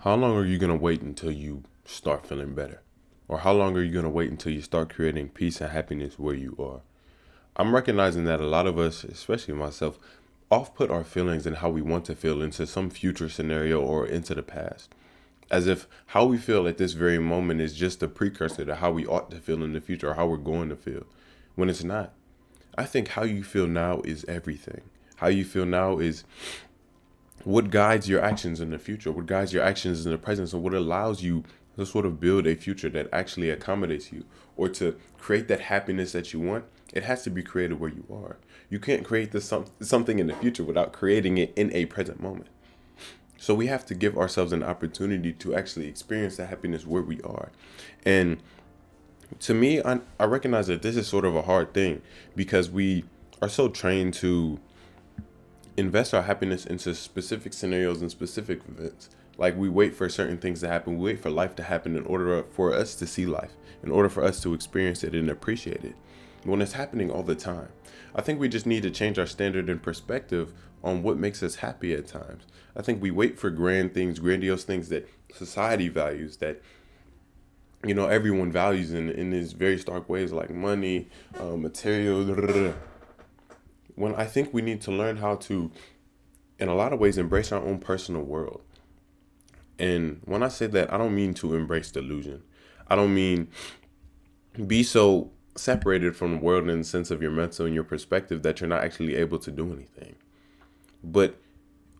How long are you going to wait until you start feeling better? Or how long are you going to wait until you start creating peace and happiness where you are? I'm recognizing that a lot of us, especially myself, oft put our feelings and how we want to feel into some future scenario or into the past. As if how we feel at this very moment is just a precursor to how we ought to feel in the future or how we're going to feel, when it's not. I think how you feel now is everything. How you feel now is what guides your actions in the future, what guides your actions in the present, and what allows you to sort of build a future that actually accommodates you or to create that happiness that you want. It has to be created where you are. You can't create something in the future without creating it in a present moment. So we have to give ourselves an opportunity to actually experience the happiness where we are. And to me, I recognize that this is sort of a hard thing because we are so trained to invest our happiness into specific scenarios and specific events. Like we wait for certain things to happen. We wait for life to happen in order for us to see life, in order for us to experience it and appreciate it. When it's happening all the time, I think we just need to change our standard and perspective on what makes us happy at times. I think we wait for grand things, grandiose things that society values, that everyone values in these very stark ways, like money, material. When I think we need to learn how to, in a lot of ways, embrace our own personal world. And when I say that, I don't mean to embrace delusion. I don't mean be so separated from the world in the sense of your mental and your perspective that you're not actually able to do anything. But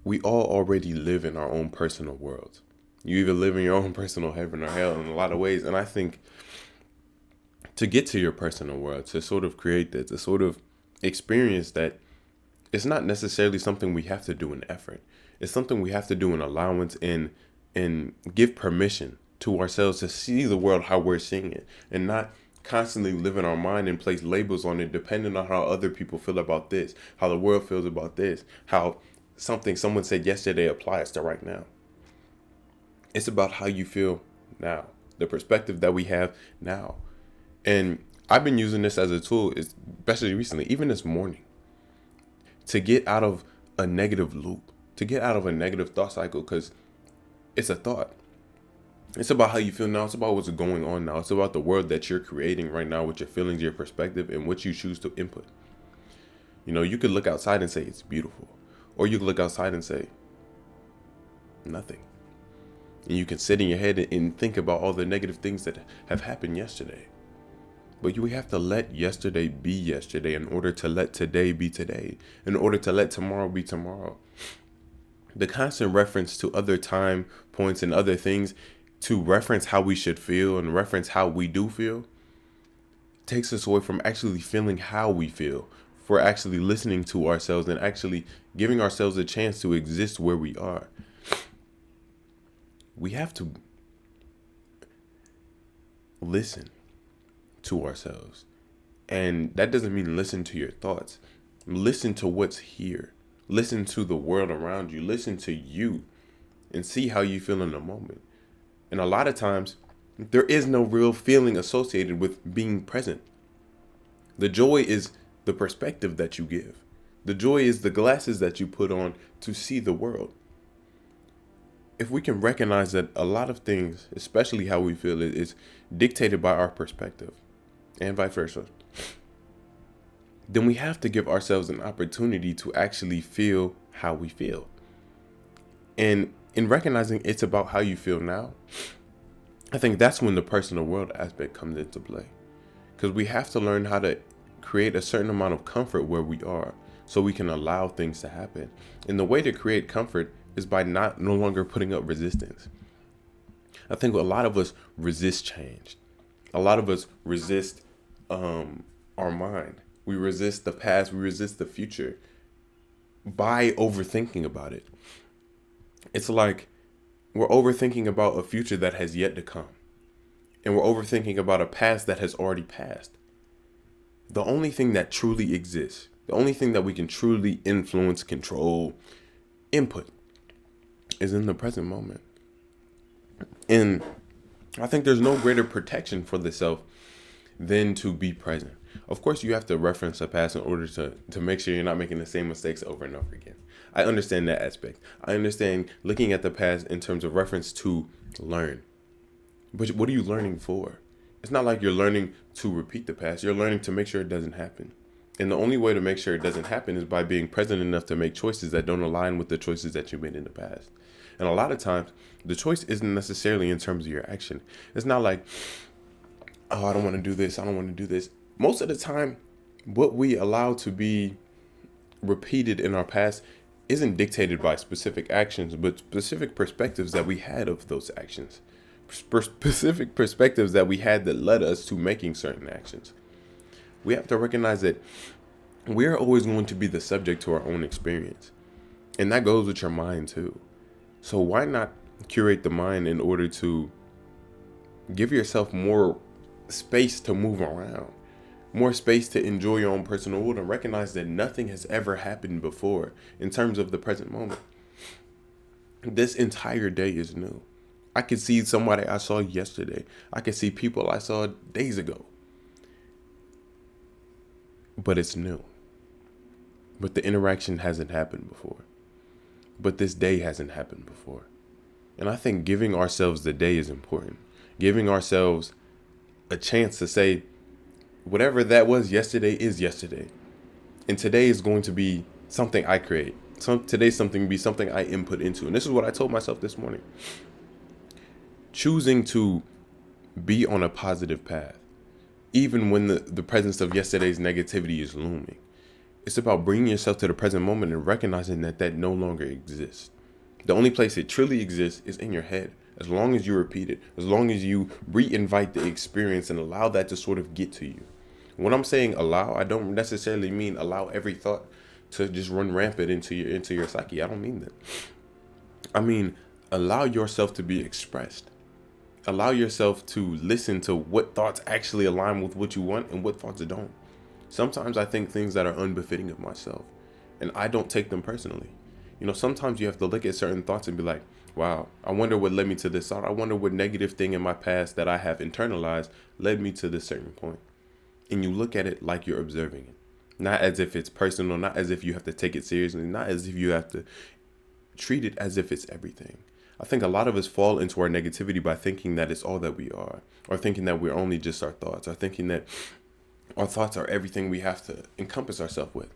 we all already live in our own personal worlds. You either live in your own personal heaven or hell in a lot of ways. And I think to get to your personal world, to sort of create that, to sort of experience that, it's not necessarily something we have to do in effort. It's something we have to do in allowance and give permission to ourselves to see the world how we're seeing it and not constantly live in our mind and place labels on it depending on how other people feel about this, how the world feels about this, how something someone said yesterday applies to right now. It's about how you feel now, the perspective that we have now. And I've been using this as a tool, especially recently, even this morning, to get out of a negative loop, to get out of a negative thought cycle, because it's a thought. It's about how you feel now. It's about what's going on now. It's about the world that you're creating right now with your feelings, your perspective, and what you choose to input. You could look outside and say it's beautiful, or you could look outside and say nothing. And you can sit in your head and think about all the negative things that have happened yesterday. But we have to let yesterday be yesterday in order to let today be today, in order to let tomorrow be tomorrow. The constant reference to other time points and other things to reference how we should feel and reference how we do feel takes us away from actually feeling how we feel, for actually listening to ourselves and actually giving ourselves a chance to exist where we are. We have to listen to ourselves. And that doesn't mean listen to your thoughts. Listen to what's here. Listen to the world around you. Listen to you and see how you feel in the moment. And a lot of times, there is no real feeling associated with being present. The joy is the perspective that you give. The joy is the glasses that you put on to see the world. If we can recognize that a lot of things, especially how we feel, is dictated by our perspective and vice versa, then we have to give ourselves an opportunity to actually feel how we feel. And in recognizing it's about how you feel now, I think that's when the personal world aspect comes into play. Because we have to learn how to create a certain amount of comfort where we are so we can allow things to happen. And the way to create comfort is by no longer putting up resistance. I think a lot of us resist change. A lot of us resist our mind. We resist the past. We resist the future by overthinking about it. It's like we're overthinking about a future that has yet to come. And we're overthinking about a past that has already passed. The only thing that truly exists, the only thing that we can truly influence, control, input is in the present moment. And I think there's no greater protection for the self than to be present. Of course, you have to reference the past in order to make sure you're not making the same mistakes over and over again. I understand that aspect. I understand looking at the past in terms of reference to learn. But what are you learning for? It's not like you're learning to repeat the past. You're learning to make sure it doesn't happen. And the only way to make sure it doesn't happen is by being present enough to make choices that don't align with the choices that you made in the past. And a lot of times, the choice isn't necessarily in terms of your action. It's not like, oh, I don't want to do this. I don't want to do this. Most of the time, what we allow to be repeated in our past isn't dictated by specific actions, but specific perspectives that we had of those actions. Specific perspectives that we had that led us to making certain actions. We have to recognize that we're always going to be the subject to our own experience. And that goes with your mind too. So why not curate the mind in order to give yourself more space to move around, more space to enjoy your own personal world, and recognize that nothing has ever happened before in terms of the present moment. This entire day is new. I could see somebody I saw yesterday. I could see people I saw days ago. But it's new. But the interaction hasn't happened before. But this day hasn't happened before. And I think giving ourselves the day is important. Giving ourselves a chance to say, whatever that was yesterday is yesterday. And today is going to be something I create. Today's something to be something I input into. And this is what I told myself this morning. Choosing to be on a positive path, even when the presence of yesterday's negativity is looming. It's about bringing yourself to the present moment and recognizing that that no longer exists. The only place it truly exists is in your head. As long as you repeat it, as long as you re-invite the experience and allow that to sort of get to you. When I'm saying allow, I don't necessarily mean allow every thought to just run rampant into your psyche. I don't mean that. I mean, allow yourself to be expressed. Allow yourself to listen to what thoughts actually align with what you want and what thoughts don't. Sometimes I think things that are unbefitting of myself, and I don't take them personally. Sometimes you have to look at certain thoughts and be like, wow, I wonder what led me to this thought. I wonder what negative thing in my past that I have internalized led me to this certain point. And you look at it like you're observing it. Not as if it's personal, not as if you have to take it seriously, not as if you have to treat it as if it's everything. I think a lot of us fall into our negativity by thinking that it's all that we are, or thinking that we're only just our thoughts, or thinking that our thoughts are everything we have to encompass ourselves with.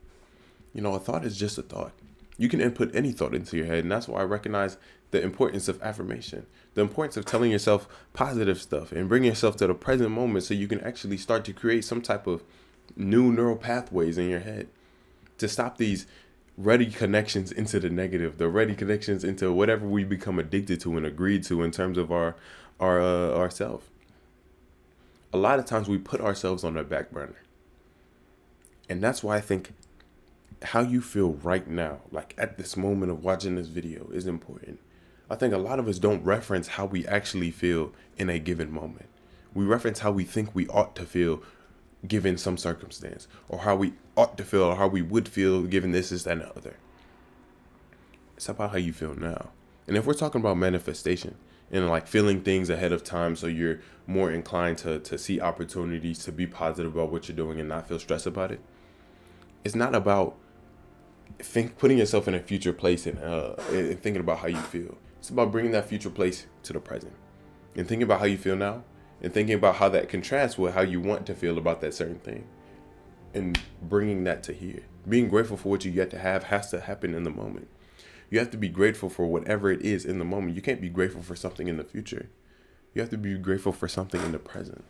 A thought is just a thought. You can input any thought into your head, and that's why I recognize the importance of affirmation, the importance of telling yourself positive stuff and bringing yourself to the present moment so you can actually start to create some type of new neural pathways in your head to stop these ready connections into the negative, the ready connections into whatever we become addicted to and agreed to in terms of our self. A lot of times we put ourselves on the back burner. And that's why I think how you feel right now, like at this moment of watching this video, is important. I think a lot of us don't reference how we actually feel in a given moment. We reference how we think we ought to feel given some circumstance, or how we ought to feel, or how we would feel given this, that, and the other. It's about how you feel now. And if we're talking about manifestation and like feeling things ahead of time so you're more inclined to see opportunities, to be positive about what you're doing and not feel stressed about it, it's not about putting yourself in a future place and thinking about how you feel. It's about bringing that future place to the present and thinking about how you feel now, and thinking about how that contrasts with how you want to feel about that certain thing, and bringing that to here. Being grateful for what you yet to have has to happen in the moment. You have to be grateful for whatever it is in the moment. You can't be grateful for something in the future. You have to be grateful for something in the present.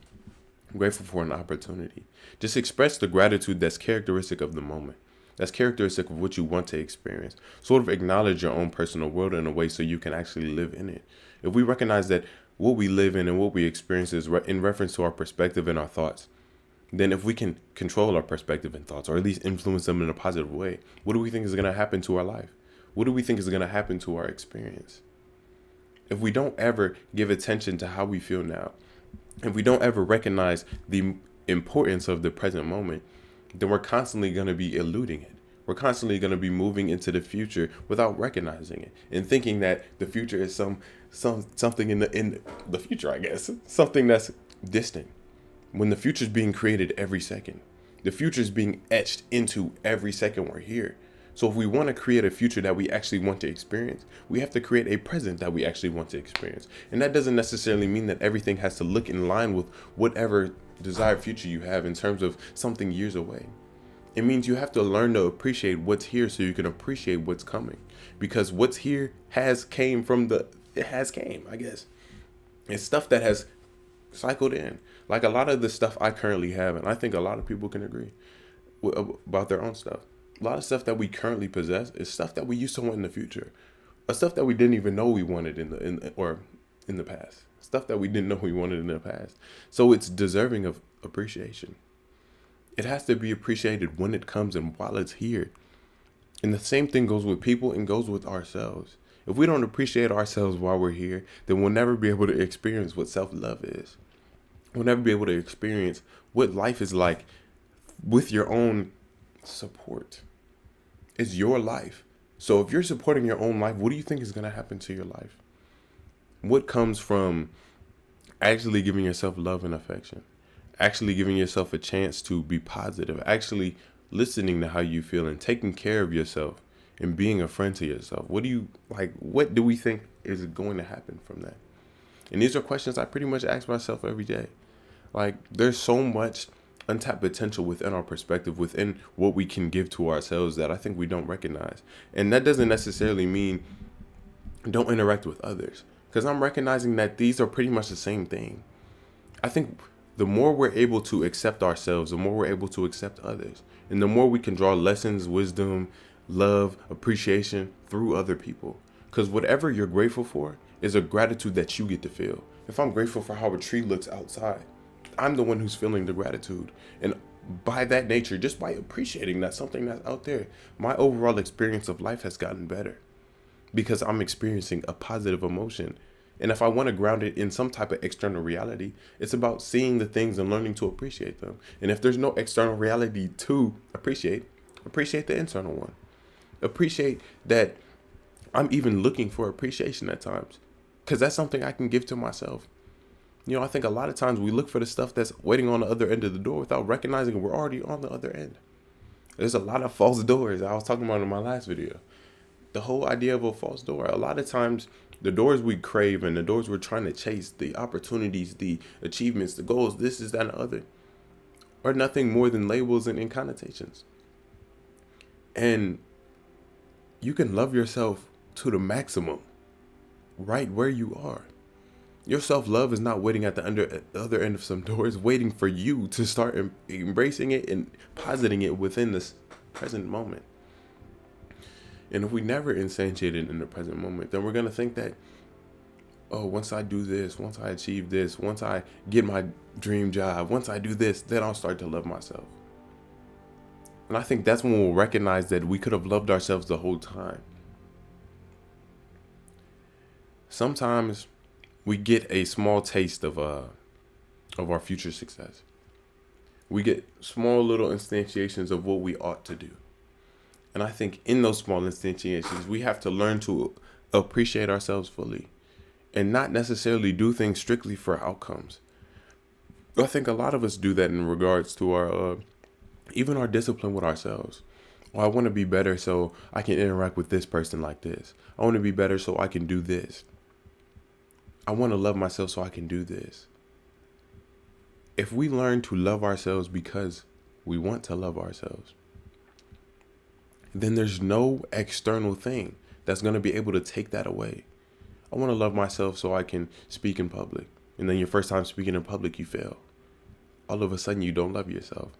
Grateful for an opportunity. Just express the gratitude that's characteristic of the moment. That's characteristic of what you want to experience. Sort of acknowledge your own personal world in a way so you can actually live in it. If we recognize that what we live in and what we experience is in reference to our perspective and our thoughts, then if we can control our perspective and thoughts, or at least influence them in a positive way, what do we think is going to happen to our life? What do we think is going to happen to our experience? If we don't ever give attention to how we feel now, if we don't ever recognize the importance of the present moment, then we're constantly going to be eluding it. We're constantly going to be moving into the future without recognizing it and thinking that the future is something in the future, I guess, something that's distant, when the future is being created every second. The future is being etched into every second we're here. So if we want to create a future that we actually want to experience, we have to create a present that we actually want to experience. And that doesn't necessarily mean that everything has to look in line with whatever desired future you have in terms of something years away. It means you have to learn to appreciate what's here so you can appreciate what's coming. Because what's here I guess. It's stuff that has cycled in. Like a lot of the stuff I currently have, and I think a lot of people can agree about their own stuff. A lot of stuff that we currently possess is stuff that we used to want in the future, or stuff that we didn't even know we wanted in the past. Stuff that we didn't know we wanted in the past. So it's deserving of appreciation. It has to be appreciated when it comes and while it's here. And the same thing goes with people and goes with ourselves. If we don't appreciate ourselves while we're here, then we'll never be able to experience what self-love is. We'll never be able to experience what life is like with your own support. It's your life. So if you're supporting your own life, what do you think is going to happen to your life? What comes from actually giving yourself love and affection? Actually giving yourself a chance to be positive, actually listening to how you feel and taking care of yourself and being a friend to yourself. What do we think is going to happen from that? And these are questions I pretty much ask myself every day. Like, there's so much untapped potential within our perspective, within what we can give to ourselves that I think we don't recognize. And that doesn't necessarily mean don't interact with others, because I'm recognizing that these are pretty much the same thing. I think the more we're able to accept ourselves, the more we're able to accept others. And the more we can draw lessons, wisdom, love, appreciation through other people. Because whatever you're grateful for is a gratitude that you get to feel. If I'm grateful for how a tree looks outside, I'm the one who's feeling the gratitude. And by that nature, just by appreciating that something that's out there, my overall experience of life has gotten better because I'm experiencing a positive emotion. And if I want to ground it in some type of external reality, it's about seeing the things and learning to appreciate them. And if there's no external reality to appreciate the internal one. Appreciate that I'm even looking for appreciation at times, because that's something I can give to myself. You know, I think a lot of times we look for the stuff that's waiting on the other end of the door without recognizing we're already on the other end. There's a lot of false doors I was talking about in my last video. The whole idea of a false door. A lot of times the doors we crave and the doors we're trying to chase, the opportunities, the achievements, the goals, this is that and the other, are nothing more than labels and connotations. And you can love yourself to the maximum right where you are. Your self-love is not waiting at the other end of some doors, waiting for you to start embracing it and positing it within this present moment. And if we never instantiate it in the present moment, then we're going to think that, oh, once I do this, once I achieve this, once I get my dream job, once I do this, then I'll start to love myself. And I think that's when we'll recognize that we could have loved ourselves the whole time. Sometimes we get a small taste of our future success. We get small little instantiations of what we ought to do. And I think in those small instantiations, we have to learn to appreciate ourselves fully and not necessarily do things strictly for outcomes. I think a lot of us do that in regards to our even our discipline with ourselves. Well, I want to be better so I can interact with this person like this. I want to be better so I can do this. I want to love myself so I can do this. If we learn to love ourselves because we want to love ourselves, then there's no external thing that's going to be able to take that away. I want to love myself so I can speak in public. And then your first time speaking in public, you fail. All of a sudden, you don't love yourself.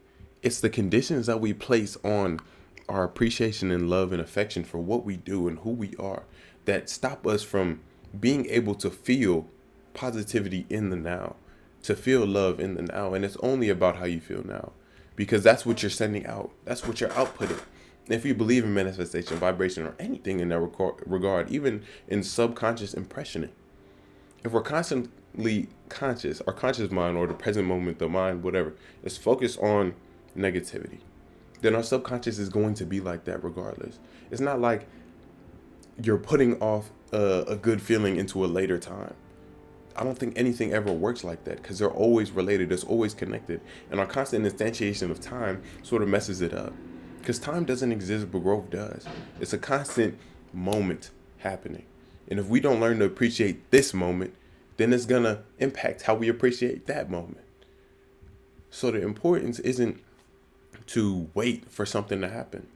It's the conditions that we place on our appreciation and love and affection for what we do and who we are that stop us from being able to feel positivity in the now, to feel love in the now. And it's only about how you feel now, because that's what you're sending out. That's what you're outputting. If you believe in manifestation, vibration, or anything in that regard, even in subconscious impressioning, if we're constantly conscious, our conscious mind or the present moment, the mind, whatever, is focused on negativity, then our subconscious is going to be like that regardless. It's not like you're putting off a good feeling into a later time. I don't think anything ever works like that because they're always related. It's always connected. And our constant instantiation of time sort of messes it up because time doesn't exist, but growth does. It's a constant moment happening. And if we don't learn to appreciate this moment, then it's going to impact how we appreciate that moment. So the importance isn't to wait for something to happen.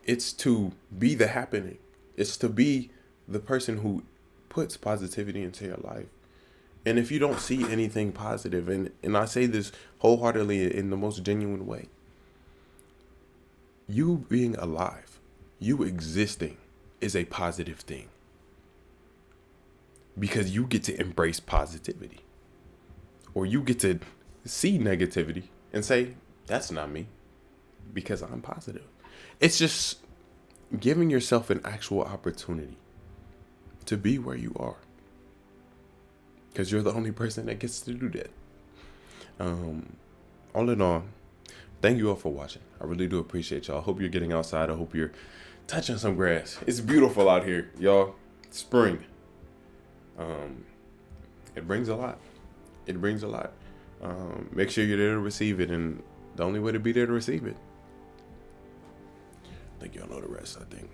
It's to be the happening. It's to be the person who puts positivity into your life. And if you don't see anything positive, and I say this wholeheartedly in the most genuine way, you being alive, you existing is a positive thing. Because you get to embrace positivity. Or you get to see negativity and say, that's not me. Because I'm positive. It's just giving yourself an actual opportunity to be where you are. Because you're the only person that gets to do that. All in all, thank you all for watching. I really do appreciate y'all. I hope you're getting outside. I hope you're touching some grass. It's beautiful out here, y'all. Spring. It brings a lot. It brings a lot. Make sure you're there to receive it, and the only way to be there to receive it. I think y'all know the rest, I think.